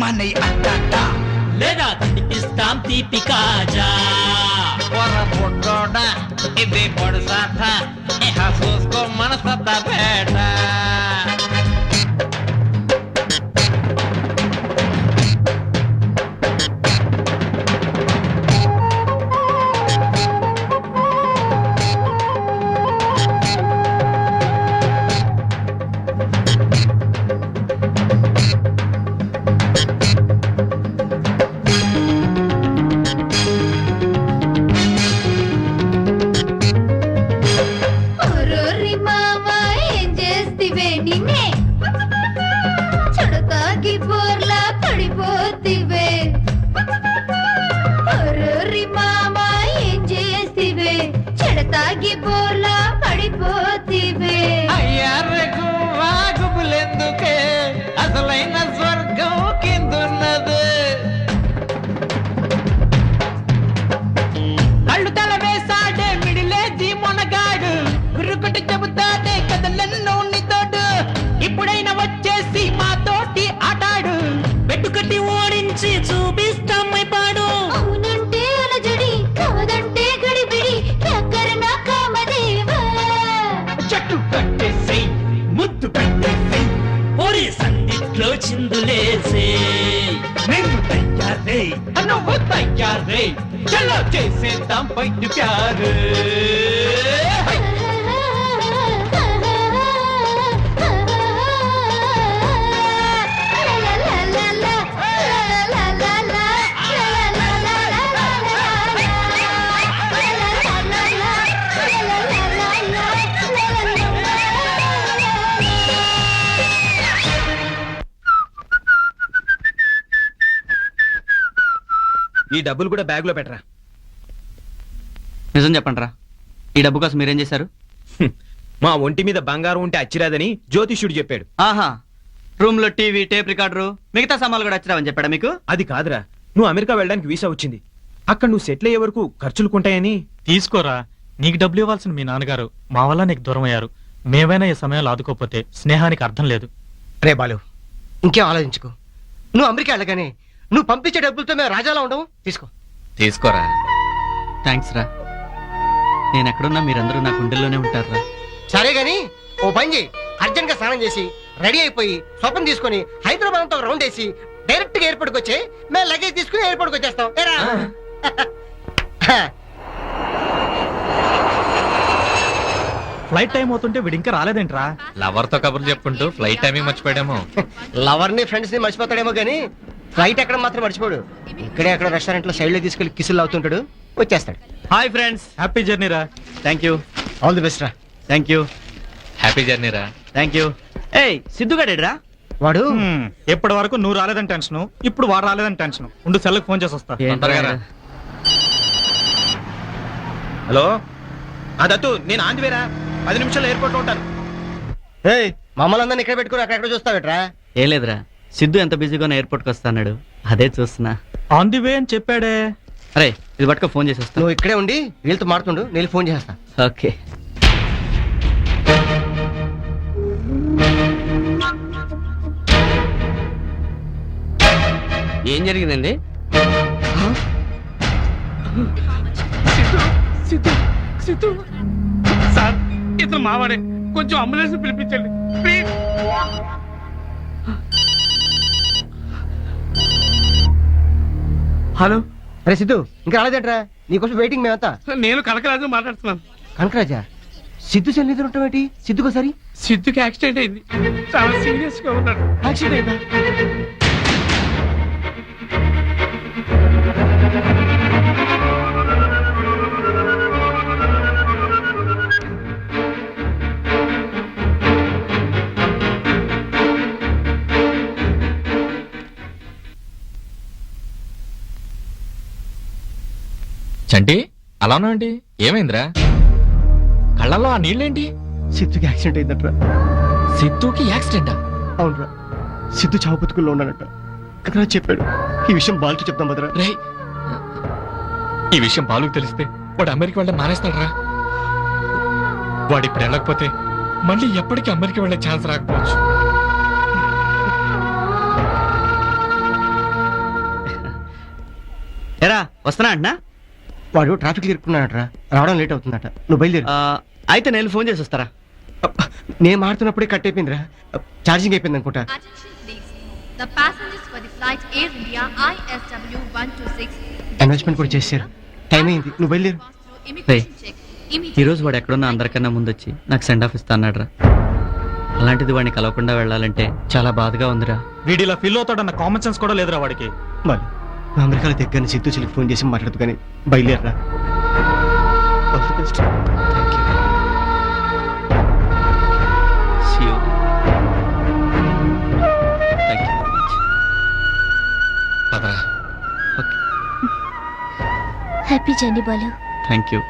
మన అట్టా లేదా తినిపిస్తాం తీపి కాజా పొర్రపుట్టోడా ఇది పొడిసాట ఇహ చూసుకో మన సత్తా పేట ఇప్పుడైనా వచ్చేసి మా తోటి ఆటాడు పెట్టుకట్టి ఓడించి చూపిస్తాం పాడు అవునంటే అలజడి కాదంటే గడిబిడి ఎక్కరనా కామదేవా చెట్టు కట్టేసి ముద్దు పెట్టేసి ఒరి సందిట్లో చిందులేసే నేను తయ్యారే నువ్వు తయ్యారే చలో చేసేద్దాం బయట ప్యారు ఈ డబ్బులు కూడా బ్యాగ్ లో పెట్టరా. నిజం చెప్పండిరా, ఈ డబ్బు కోసం మీరేం చేశారు? మా ఒంటి మీద బంగారం ఉంటే అచ్చిరాదని జ్యోతిష్యుడు చెప్పాడు. ఆహా, రూమ్ లో టీవీ, టేప్ రికార్డరు, మిగతా సామాన్లు కూడా అచ్చిరావని చెప్పాడా మీకు? అది కాదురా, నువ్వు అమెరికా వెళ్ళడానికి వీసా వచ్చింది. అక్కడ నువ్వు సెటిల్ అయ్యే వరకు ఖర్చులుకుంటాయని. తీసుకోరా, నీకు డబ్బులు ఇవ్వాల్సిన మీ నాన్నగారు మా వల్ల నీకు దూరం అయ్యారు. మేమైనా ఈ సమయంలో ఆదుకోపోతే స్నేహానికి అర్థం లేదు. రే బాలు, ఇంకేం ఆలోచించుకో. నువ్వు అమెరికా వెళ్ళగానే నువ్వు పంపించే డబ్బులతో మేము రాజాలా ఉండవు. తీసుకోరా. థ్యాంక్స్ రా. నేను ఎక్కడున్నా మీరందరూ నా గుండెల్లోనే ఉంటారా. సరే గాని ఓ పని చేయి, అర్జెంట్ గా స్నానం చేసి రెడీ అయిపోయి స్వప్నం తీసుకుని హైదరాబాద్ అంతా రౌండ్ వేసి డైరెక్ట్ గా ఎయిర్పోర్ట్కి వచ్చే, మేము లగేజ్ తీసుకుని ఎయిర్పోర్ట్కి వచ్చేస్తాం. ఫ్లైట్ టైం అవుతుంటే వీడు ఇంకా రాలేదేంట్రా? లవర్ తో కబుర్లు చెప్పుకుంటూ ఫ్లైట్ టైమింగ్ మర్చిపోయాడేమో. లవర్ ని ఫ్రెండ్స్ ని మర్చిపోతాడేమో గానీ ఫ్లైట్ ఎక్కడ మాత్రం మర్చిపోడు. ఇక్కడే అక్కడ రెస్టారెంట్ లో సైడ్ లో తీసుకెళ్లి కిసులు అవుతుంటాడు, వచ్చేస్తాడు. హాయ్ ఫ్రెండ్స్, హ్యాపీ జర్నీ రా. Thank you. All the best రా. Thank you. హ్యాపీ జర్నీ రా. Thank you. ఏయ్ సిద్ధుగాడేడ్రా? వాడు ఎప్పటి వరకు నువ్వు రాలేదని టెన్షన్, ఇప్పుడు వాడు రాలేదని టెన్షన్. ఉండు, సెల్కి ఫోన్ చేసి వస్తా. హలో దత్తు, నేను ఆంధ్వేరా, 10 నిమిషాలు ఎయిర్పోర్ట్ లో ఉంటాను. మమ్మల్ని అందరినీ ఇక్కడ పెట్టుకుని అక్కడ చూస్తావేట్రా? ఏం లేదురా, సిద్ధు ఎంత బిజీగా ఎయిర్పోర్ట్కి వస్తాడు, అదే చూస్తున్నా. ఆన్ ది వే అని చెప్పాడే. అరే ఇది పట్టుకో, ఫోన్ చేసి వస్తా. నువ్వు ఇక్కడే ఉండి వీళ్ళతో మాడుతుండు, నేను ఫోన్ చేస్తా. ఓకే. ఏం జరిగిందండి? సార్ ఇతను మావాడే, కొంచెం అంబులెన్స్ పిలిపించండి ప్లీజ్. హలో. అరే సిద్ధు, ఇంకా రాలేదేంట్రా? నీకోసం వెయిటింగ్ మేమంతా. నేను కనకరాజు మాట్లాడుతున్నాను. కనకరాజా, సిద్ధు చెల్లి ఉంటావేంటి? సిద్ధుకోసారి సిద్ధుకి యాక్సిడెంట్ అయింది, చాలా సీరియస్ గా ఉన్నాడు. యాక్సిడెంట్ అయిందా? చంటి అలా ఉన్నావేంటి? ఏమైందిరా? కళ్ళల్లో ఆ నీళ్ళేంటి? సిద్ధుకి యాక్సిడెంట్ అయిందట్రా. సిద్ధుకి యాక్సిడెంటా? అవునరా, సిద్ధు చావు బతుకుల్లో ఉన్నాడట. కదా చెప్పాడు. ఈ విషయం బాలుకి చెప్తాం భద్రా. రే, ఈ విషయం బాలుకి తెలిస్తే వాడు అమెరికా వెళ్ళడం మానేస్తాడరా. వాడు ఇప్పుడు వెళ్ళకపోతే మళ్ళీ ఎప్పటికీ అమెరికా వెళ్ళే ఛాన్స్ రాకపోవచ్చు. వస్తున్నా అంటున్నా వాడు ట్రాఫిక్ ఇరుక్కున్నాడట, రావడం లేట్ అవుతుందట. నువ్వు బయలుదేరు. అయితే నేను ఫోన్ చేసి వస్తారా? నేను మాడుతున్నప్పుడే కట్ అయిపోయిందిరా, ఛార్జింగ్ అయిపోయింది అనుకుంటా. Attention please. The passengers for the flight Air India ISW 126 announcement కూడా చేశారు. టైం అయింది, నువ్వు బయలుదేరు. immigration check. ఈరోజు వాడు ఎక్కడున్నా అందరికన్నా ముందు వచ్చి నాకు సెండ్ ఆఫ్ ఇస్తా అన్నాడు రా. అలాంటిది వాడిని కలవకుండా వెళ్ళాలంటే చాలా బాధగా ఉందిరా. వీడిలా ఫీల్ అవుతాడన్న కామన్ సెన్స్ కూడా లేదురా వాడికి. వాళ్ళు మా అమెరికాలో దగ్గర సిద్ధు చెల్లికి ఫోన్ చేసి మాట్లాడుతూ కానీ బయలుదేరరా. See you. Thank you very much. పదరా. Okay. Happy journey Balu. Thank you.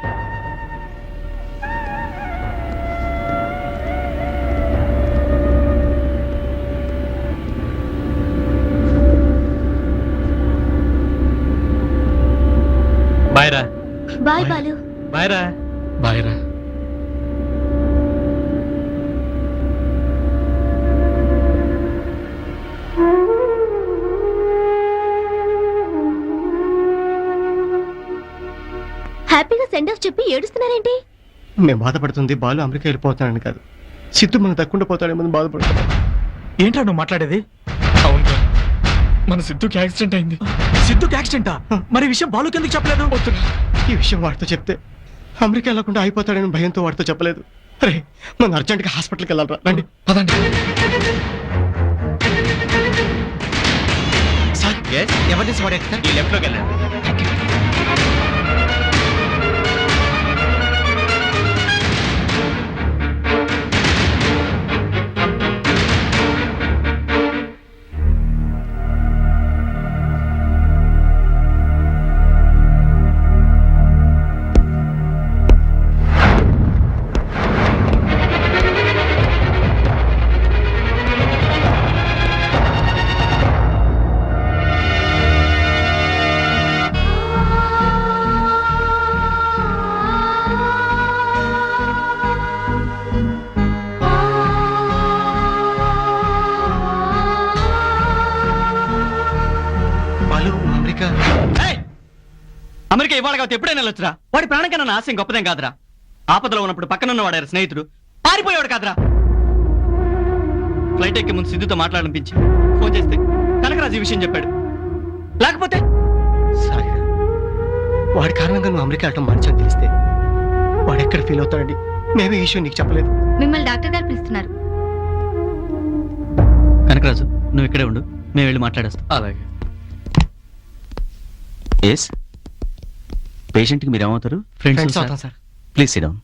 Bye రా. బాయ్ బాలు. బాయ్ రా. బాయ్ రా. హ్యాపీగా సెండ్ ఆఫ్ చెప్పి ఏడుస్తున్నారేంటి? మేము బాధపడుతుంది బాలు అమెరికా వెళ్ళిపోతానని కాదు, సిద్ధు మనకు తక్కువ పోతాడేమని బాధపడుతున్నాం. ఏంట్రా నువ్వు మాట్లాడేది? అవునరా, మన సిద్ధుకి యాక్సిడెంట్ అయింది. సిద్ధుకి యాక్సిడెంటా? మరి ఈ విషయం బాలుకి ఎందుకు చెప్పలేదు? వద్దురా. ఈ విషయం వాడితో చెప్తే అమెరికా వెళ్ళకుండా అయిపోతాడని భయంతో వాడితో చెప్పలేదు. అరే మనం అర్జెంట్గా హాస్పిటల్కి వెళ్ళాలరా, రండి. పదండి. సార్ ఎమర్జెన్సీ వాడే సార్, ఈ లెఫ్ట్ లోకి వెళ్ళండి. బాలు అమెరికా. అమెరికా ఇవాళ కాదు ఎప్పుడైనా వెళ్ళొచ్చురా. వాడి ప్రాణం కన్నా నా ఆశయం గొప్పదేం కాదురా. ఆపదలో ఉన్నప్పుడు పక్కనున్న వాడారు స్నేహితుడు, పారిపోయాడు కాదురా. ఫ్లైట్ ఎక్కే ముందు సిద్ధుతో మాట్లాడిపించి ఫోన్ చేస్తే కనకరాజు ఈ విషయం చెప్పాడు. లేకపోతే సారీ, వాడి కారణంగా నువ్వు అమెరికా వెళ్ళటం మంచిని తెలిస్తే వాడు ఎక్కడ ఫీల్ అవుతాడండి. మేమే ఈ విషయం నీకు చెప్పలేదు. మిమ్మల్ని డాక్టర్ గారు పిలుస్తున్నారు. కనకరాజు నువ్వు ఇక్కడే ఉండు, మేము వెళ్ళి మాట్లాడేస్తాం. అలాగే. ఎస్ పేషెంట్కి మీరు ఏమవుతారు? ఫ్రెండ్స్ అవుతాం సార్. Please SIT down.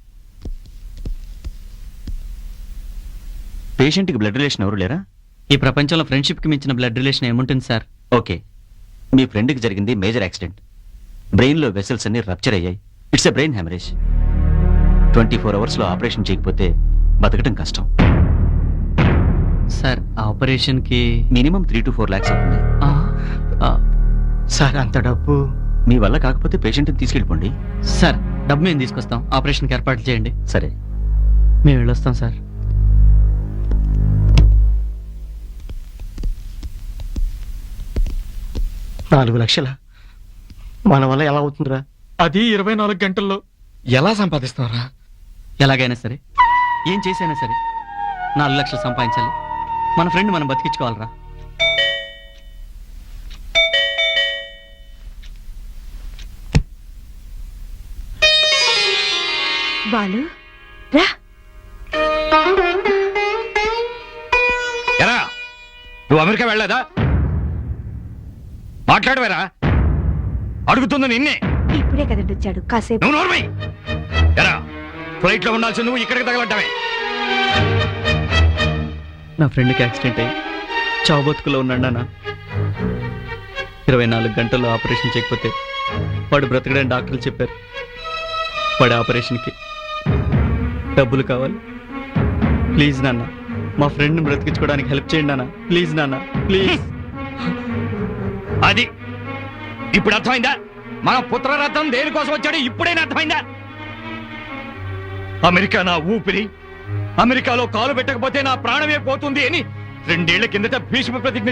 పేషెంట్కి బ్లడ్ రిలేషన్ ఎవరు లేరా? ఈ ప్రపంచంలో ఫ్రెండ్షిప్కి మించిన బ్లడ్ రిలేషన్ ఏముంటుంది సార్? ఓకే, మీ ఫ్రెండ్కి జరిగింది మేజర్ యాక్సిడెంట్. బ్రెయిన్లో వెసల్స్ అన్ని రప్చర్ అయ్యాయి. It's a brain haemorrhage. 24 అవర్స్లో ఆపరేషన్ చేయకపోతే బతకడం కష్టం. సార్ ఆ ఆపరేషన్కి మినిమం 3 to 4 lakhs అవుతుంది. సార్ అంత డబ్బు మీ వల్ల కాకపోతే పేషెంట్ని తీసుకెళ్ళిపోండి. సార్ డబ్బు మేము తీసుకొస్తాం, ఆపరేషన్కి ఏర్పాట్లు చేయండి. సరే, మేము వెళ్ళొస్తాం సార్. $4 లక్షల మన వల్ల ఎలా అవుతుందిరా? అది 24 గంటల్లో ఎలా సంపాదిస్తారా? ఎలాగైనా సరే, ఏం చేసైనా సరే 4 లక్షలు సంపాదించాలి. మన ఫ్రెండ్ మనం బతికించుకోవాలరా. బాలు రా. ఎరా నువ్వు అమెరికా వెళ్ళలేదా? మాట్లాడవేరా? అడుగుతుంది నిన్నే. ఇప్పుడే కదండి వచ్చాడు, కాసేపు. నువ్వు నోర్మై. ఎరా ఫ్లైట్ లో ఉండాల్సి నువ్వు ఇక్కడికి తగలంటావే. నా ఫ్రెండ్కి యాక్సిడెంట్ అయ్యి చావు బతుకులో ఉన్నాడు నాన్న. 24 గంటల్లో ఆపరేషన్ చేయకపోతే వాడు బ్రతకడని డాక్టర్లు చెప్పారు. వాడి ఆపరేషన్కి డబ్బులు కావాలి. ప్లీజ్ నాన్న, మా ఫ్రెండ్ని బ్రతికించుకోవడానికి హెల్ప్ చేయండి నాన్న. ప్లీజ్ నాన్న, ప్లీజ్. అది ఇప్పుడు అర్థమైందా? మన పుత్రరత్నం దేనికోసం వచ్చాడు ఇప్పుడైనా అర్థమైందా? అమెరికా నా ఊపిరి, అమెరికాలో కాలు పెట్టకపోతే నా ప్రాణమే పోతుంది అని 2 ఏళ్ల కిందట భీష్మ ప్రతిజ్ఞ